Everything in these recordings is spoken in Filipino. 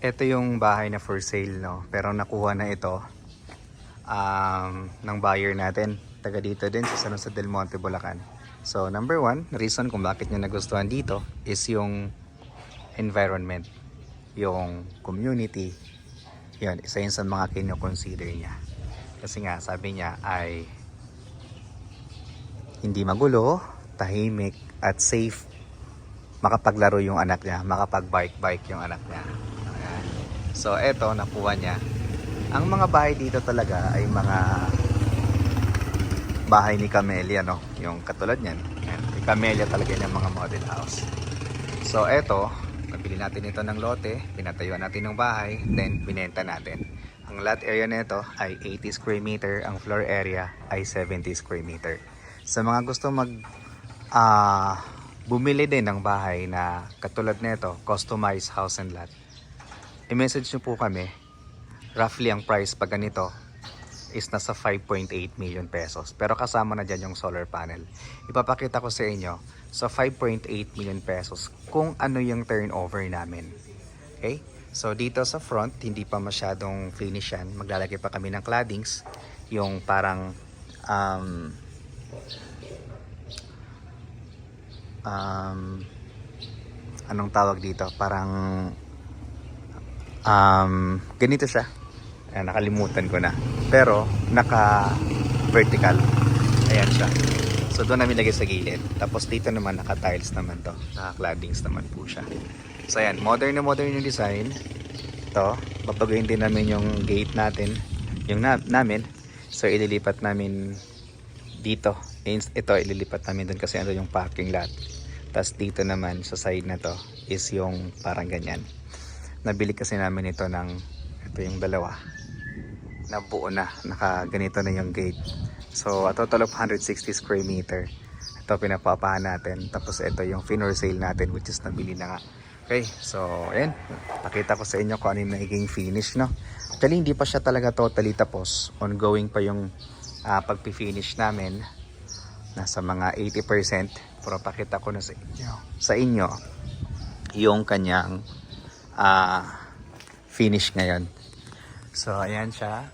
Ito yung bahay na for sale, no? Pero nakuha na ito ng buyer natin. Taga dito din sa San Jose del Monte, Bulacan. So, number one, reason kung bakit niya nagustuhan dito is yung environment, yung community. Yun, isa yun sa mga kino-consider niya. Kasi nga, sabi niya ay hindi magulo, tahimik, at safe makapaglaro yung anak niya, makapag-bike-bike yung anak niya. Ayan. So, eto, nakuha niya. Ang mga bahay dito talaga ay mga bahay ni Camellia, no? Yung katulad niyan. Ayan. Ni Camellia talaga yung mga model house. So, eto, nabili natin ito ng lote, pinatayuan natin ng bahay, then binenta natin. Ang lot area nito ay 80 square meter, ang floor area ay 70 square meter. Sa mga gusto bumili din ng bahay na katulad nito, customized house and lot, i-message nyo po kami. Roughly ang price pag ganito is nasa 5.8 million pesos. Pero kasama na dyan yung solar panel. Ipapakita ko sa inyo sa 5.8 million pesos kung ano yung turnover namin. Okay? So dito sa front, hindi pa masyadong finish yan. Maglalagay pa kami ng claddings. Yung parang anong tawag dito? Parang ganito siya. Ayan, nakalimutan ko na. Pero naka-vertical. Ayan siya. So doon namin lagay sa gilid. Tapos dito naman naka-tiles naman to. Naka-claddings naman po siya. So ayan, modern na modern yung design. Ito, babaguhin din namin yung gate natin. Yung namin. So ililipat namin dito. Ito ililipat namin doon kasi ano yung parking lot. Tapos dito naman sa side na to is yung parang ganyan. Nabili kasi namin ito ng ito yung dalawa. Nabuo na. Nakaganito na yung gate. So a total of 160 square meter. Ito pinapapahan natin. Tapos ito yung for sale natin which is nabili na nga. Okay, so ayan. Pakita ko sa inyo kung ano yung nagiging finish, no? Actually hindi pa siya talaga totally tapos. Ongoing pa yung pagpi-finish namin. Nasa mga 80%. Pero pakita ko na sa inyo yung kanyang finish ngayon. So ayan siya.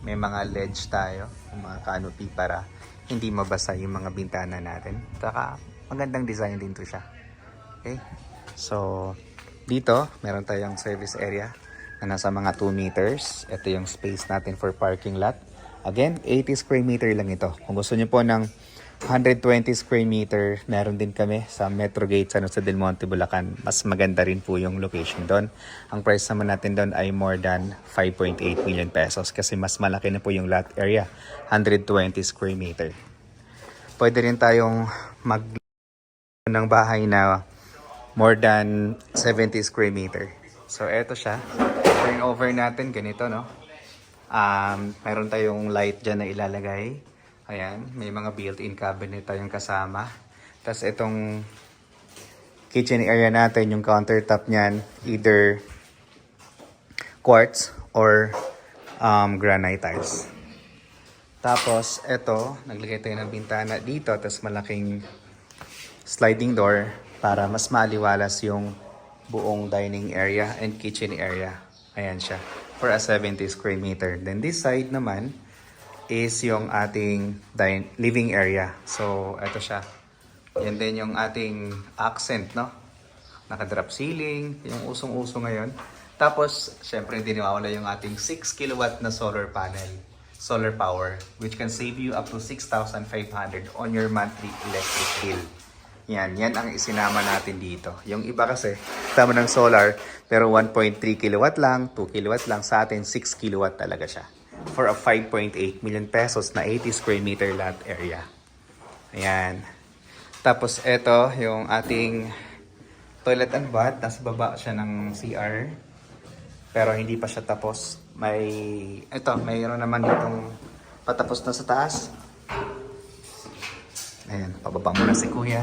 May mga ledge tayo, mga canopy para hindi mabasa yung mga bintana natin. Saka magandang design din to siya. Okay? So dito meron tayong service area na nasa mga 2 meters. Ito yung space natin for parking lot. Again, 80 square meter lang ito. Kung gusto niyo po ng 120 square meter, meron din kami sa Metro Gate San Jose del Monte, Bulacan. Mas maganda rin po yung location doon. Ang price naman natin doon ay more than 5.8 million pesos kasi mas malaki na po yung lot area, 120 square meter. Pwede rin tayong mag ng bahay na more than 70 square meter. So eto siya. Turnover natin ganito, no? Mayroon tayong light dyan na ilalagay. Ayan, may mga built-in cabinet tayong kasama. Tapos itong kitchen area natin, yung countertop niyan, either quartz or granite tiles. Tapos ito, naglagay tayo ng bintana dito, tapos malaking sliding door para mas maliwalas yung buong dining area and kitchen area. Ayan siya, for a 70 square meter. Then this side naman is yung ating living area. So, ito siya. Yan din yung ating accent, no? Naka-drop ceiling, yung usong-uso ngayon. Tapos, syempre hindi nawawala yung ating 6 kilowatt na solar panel. Solar power, which can save you up to 6,500 on your monthly electric bill. Yan ang isinama natin dito. Yung iba kasi, tama ng solar, pero 1.3 kilowatt lang, 2 kilowatt lang. Sa atin, 6 kilowatt talaga siya. For a 5.8 million pesos na 80 square meter lot area. Ayan. Tapos ito yung ating toilet and bath. Nasa baba siya ng CR. Pero hindi pa siya tapos. Mayroon naman itong patapos na sa taas. Ayan, pababa muna si kuya.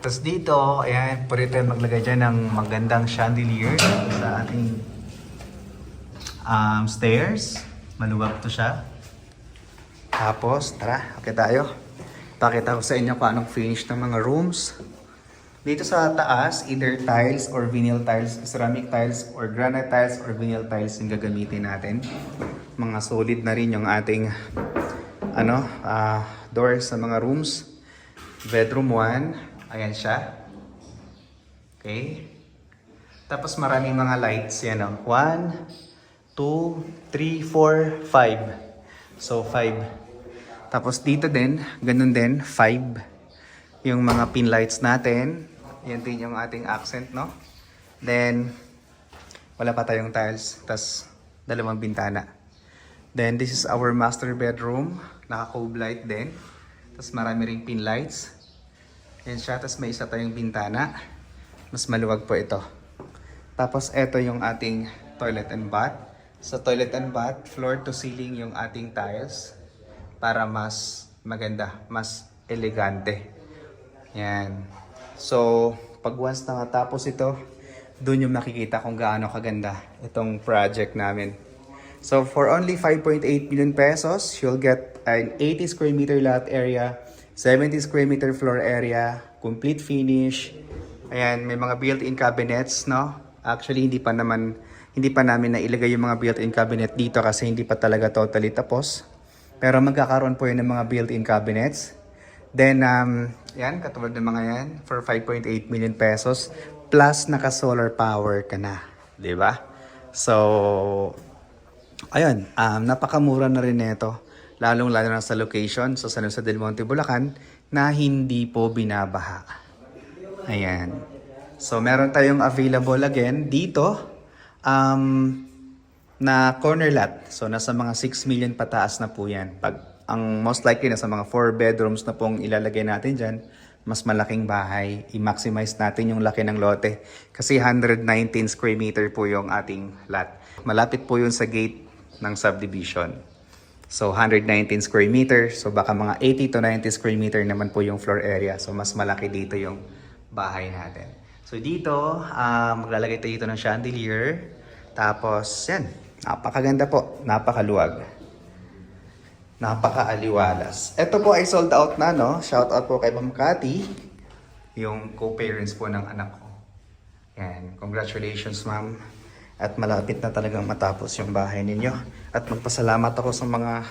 Tapos dito, ayan, pwede tayo maglagay dyan ng magandang chandelier sa ating stairs. Maluwag to siya. Tapos, tara, okay tayo. Pakita ko sa inyo kung anong finish ng mga rooms. Dito sa taas, either tiles or vinyl tiles, ceramic tiles or granite tiles or vinyl tiles yung gagamitin natin. Mga solid na rin yung ating doors sa mga rooms. Bedroom 1, ayan siya. Okay. Tapos maraming mga lights, yan o. 1, 2, 3, 4, 5. So 5. Tapos dito din, ganun din, 5. Yung mga pin lights natin. Yan din yung ating accent, no? Then, wala pa tayong tiles. Tapos, 2 bintana. Then, this is our master bedroom. Naka-cove light din. Tapos, marami ring pin lights. Yan siya. Tapos, may isa tayong bintana. Mas maluwag po ito. Tapos, ito yung ating toilet and bath. Sa toilet and bath, floor to ceiling yung ating tiles. Para mas maganda, mas elegante. Yan. So, pag once nakatapos ito, doon yung makikita kung gaano kaganda itong project namin. So, for only 5.8 million pesos, you'll get an 80 square meter lot area, 70 square meter floor area, complete finish. Ayan, may mga built-in cabinets, no? Actually, hindi pa namin nailagay yung mga built-in cabinet dito kasi hindi pa talaga totally tapos. Pero magkakaroon po yun ng mga built-in cabinets. Then, yan, katulad ng mga yan, for 5.8 million pesos, plus naka-solar power ka na. Diba? So, ayun, napakamura na rin nito. Lalong-lalo na sa location, sa San Jose del Monte, Bulacan, na hindi po binabaha. Ayan. So, meron tayong available again dito, na corner lot. So, nasa mga 6 million pataas na po yan. Ang most likely nasa mga 4 bedrooms na pong ilalagay natin dyan, mas malaking bahay. I-maximize natin yung laki ng lote. Kasi 119 square meter po yung ating lot. Malapit po yun sa gate ng subdivision. So, 119 square meter. So, baka mga 80 to 90 square meter naman po yung floor area. So, mas malaki dito yung bahay natin. So, dito, maglalagay tayo dito ng chandelier. Tapos, yan. Napakaganda po. Napakaluwag. Napaka-aliwalas. Ito po ay sold out na, no? Shout out po kay Ma'am Cathy, yung co-parents po ng anak ko. Yan. Congratulations, ma'am. At malapit na talagang matapos yung bahay ninyo. At magpasalamat ako sa mga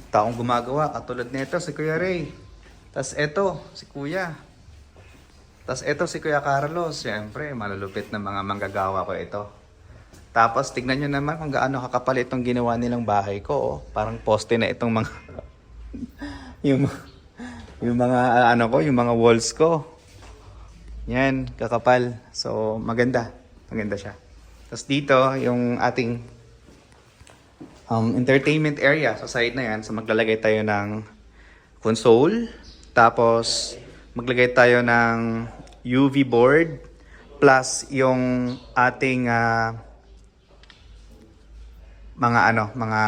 taong gumagawa. Katulad nito, si Kuya Ray. Tas eto, si Kuya. Tas eto, si Kuya Carlos. Siyempre, malulupit na mga manggagawa ko ito. Tapos, tignan nyo naman kung gaano kakapal itong ginawa nilang bahay ko. Oh. Parang poste na itong mga... yung mga yung mga walls ko. Yan, kakapal. So, maganda. Maganda siya. Tapos dito, yung ating entertainment area. Sa side na yan. So, maglalagay tayo ng console. Tapos, maglagay tayo ng UV board. Plus, yung ating... mga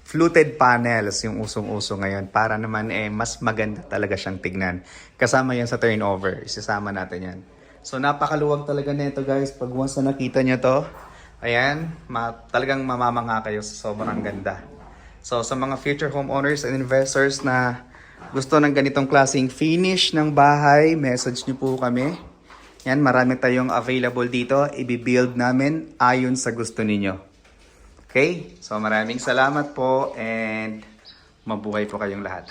fluted panels yung usong-uso ngayon para naman mas maganda talaga siyang tignan. Kasama yan sa turnover. Isasama natin yan. So napakaluwag talaga nito guys. Pag once na nakita nyo to, ayan, talagang mamamanga kayo sa sobrang ganda. So sa mga future homeowners and investors na gusto ng ganitong klaseng finish ng bahay, message nyo po kami. Yan, marami tayong available dito. I-build namin ayon sa gusto ninyo. Okay? So maraming salamat po and mabuhay po kayong lahat.